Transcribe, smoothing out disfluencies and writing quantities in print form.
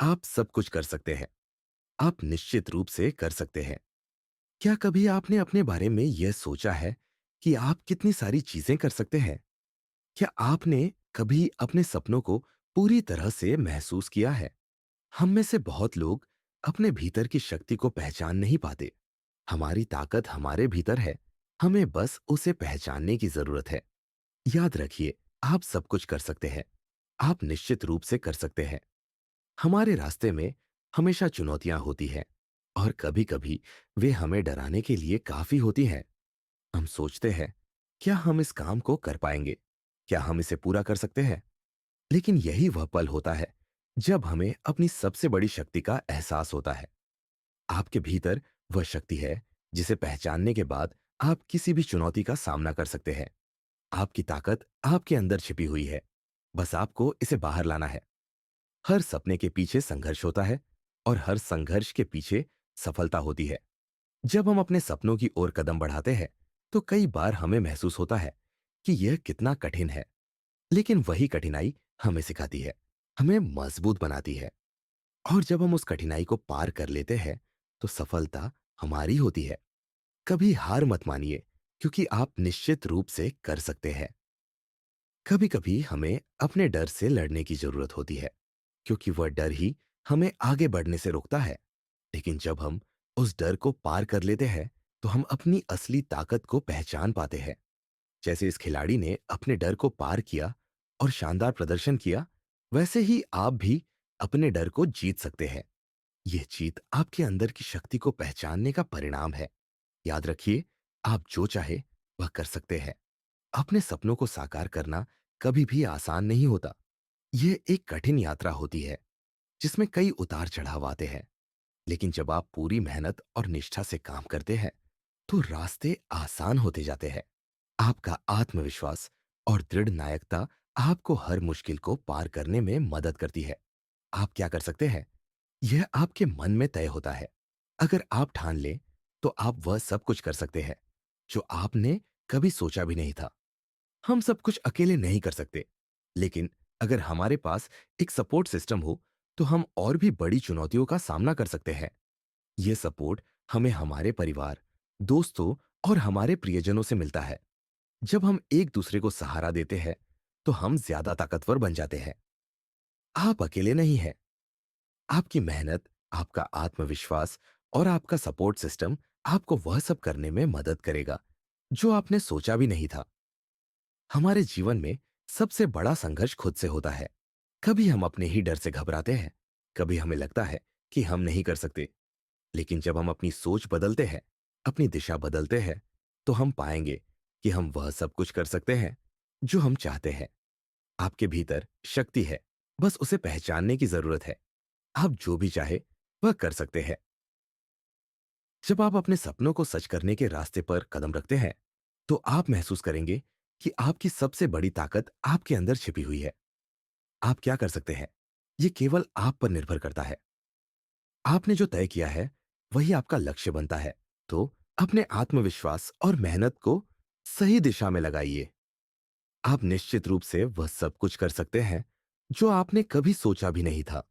आप सब कुछ कर सकते हैं। आप निश्चित रूप से कर सकते हैं। क्या कभी आपने अपने बारे में यह सोचा है कि आप कितनी सारी चीजें कर सकते हैं? क्या आपने कभी अपने सपनों को पूरी तरह से महसूस किया है? हम में से बहुत लोग अपने भीतर की शक्ति को पहचान नहीं पाते। हमारी ताकत हमारे भीतर है। हमें बस उसे पहचानने की जरूरत है। याद रखिए, आप सब कुछ कर सकते हैं। आप निश्चित रूप से कर सकते हैं। हमारे रास्ते में हमेशा चुनौतियां होती हैं और कभी-कभी वे हमें डराने के लिए काफी होती हैं। हम सोचते हैं, क्या हम इस काम को कर पाएंगे? क्या हम इसे पूरा कर सकते हैं? लेकिन यही वह पल होता है जब हमें अपनी सबसे बड़ी शक्ति का एहसास होता है। आपके भीतर वह शक्ति है जिसे पहचानने के बाद आप किसी भी चुनौती का सामना कर सकते हैं। आपकी ताकत आपके अंदर छिपी हुई है। बस आपको इसे बाहर लाना है। हर सपने के पीछे संघर्ष होता है और हर संघर्ष के पीछे सफलता होती है। जब हम अपने सपनों की ओर कदम बढ़ाते हैं, तो कई बार हमें महसूस होता है कि यह कितना कठिन है। लेकिन वही कठिनाई हमें सिखाती है, हमें मजबूत बनाती है। और जब हम उस कठिनाई को पार कर लेते हैं, तो सफलता हमारी होती है। कभी हार मत मानिए, क्योंकि आप निश्चित रूप से कर सकते हैं। कभी कभी हमें अपने डर से लड़ने की जरूरत होती है, क्योंकि वह डर ही हमें आगे बढ़ने से रोकता है। लेकिन जब हम उस डर को पार कर लेते हैं, तो हम अपनी असली ताकत को पहचान पाते हैं। जैसे इस खिलाड़ी ने अपने डर को पार किया और शानदार प्रदर्शन किया, वैसे ही आप भी अपने डर को जीत सकते हैं। यह जीत आपके अंदर की शक्ति को पहचानने का परिणाम है। याद रखिए, आप जो चाहे वह कर सकते हैं। अपने सपनों को साकार करना कभी भी आसान नहीं होता। यह एक कठिन यात्रा होती है, जिसमें कई उतार चढ़ाव आते हैं। लेकिन जब आप पूरी मेहनत और निष्ठा से काम करते हैं, तो रास्ते आसान होते जाते हैं। आपका आत्मविश्वास और दृढ़ नायकता आपको हर मुश्किल को पार करने में मदद करती है। आप क्या कर सकते हैं, यह आपके मन में तय होता है। अगर आप ठान लें, तो आप वह सब कुछ कर सकते हैं जो आपने कभी सोचा भी नहीं था। हम सब कुछ अकेले नहीं कर सकते, लेकिन अगर हमारे पास एक सपोर्ट सिस्टम हो, तो हम और भी बड़ी चुनौतियों का सामना कर सकते हैं। यह सपोर्ट हमें हमारे परिवार, दोस्तों और हमारे प्रियजनों से मिलता है। जब हम एक दूसरे को सहारा देते हैं, तो हम ज्यादा ताकतवर बन जाते हैं। आप अकेले नहीं हैं। आपकी मेहनत, आपका आत्मविश्वास और आपका सपोर्ट सिस्टम आपको वह सब करने में मदद करेगा जो आपने सोचा भी नहीं था। हमारे जीवन में सबसे बड़ा संघर्ष खुद से होता है। कभी हम अपने ही डर से घबराते हैं, कभी हमें लगता है कि हम नहीं कर सकते। लेकिन जब हम अपनी सोच बदलते हैं, अपनी दिशा बदलते हैं, तो हम पाएंगे कि हम वह सब कुछ कर सकते हैं जो हम चाहते हैं। आपके भीतर शक्ति है, बस उसे पहचानने की जरूरत है। आप जो भी चाहे वह कर सकते हैं। जब आप अपने सपनों को सच करने के रास्ते पर कदम रखते हैं, तो आप महसूस करेंगे कि आपकी सबसे बड़ी ताकत आपके अंदर छिपी हुई है। आप क्या कर सकते हैं, ये केवल आप पर निर्भर करता है। आपने जो तय किया है, वही आपका लक्ष्य बनता है। तो अपने आत्मविश्वास और मेहनत को सही दिशा में लगाइए। आप निश्चित रूप से वह सब कुछ कर सकते हैं जो आपने कभी सोचा भी नहीं था।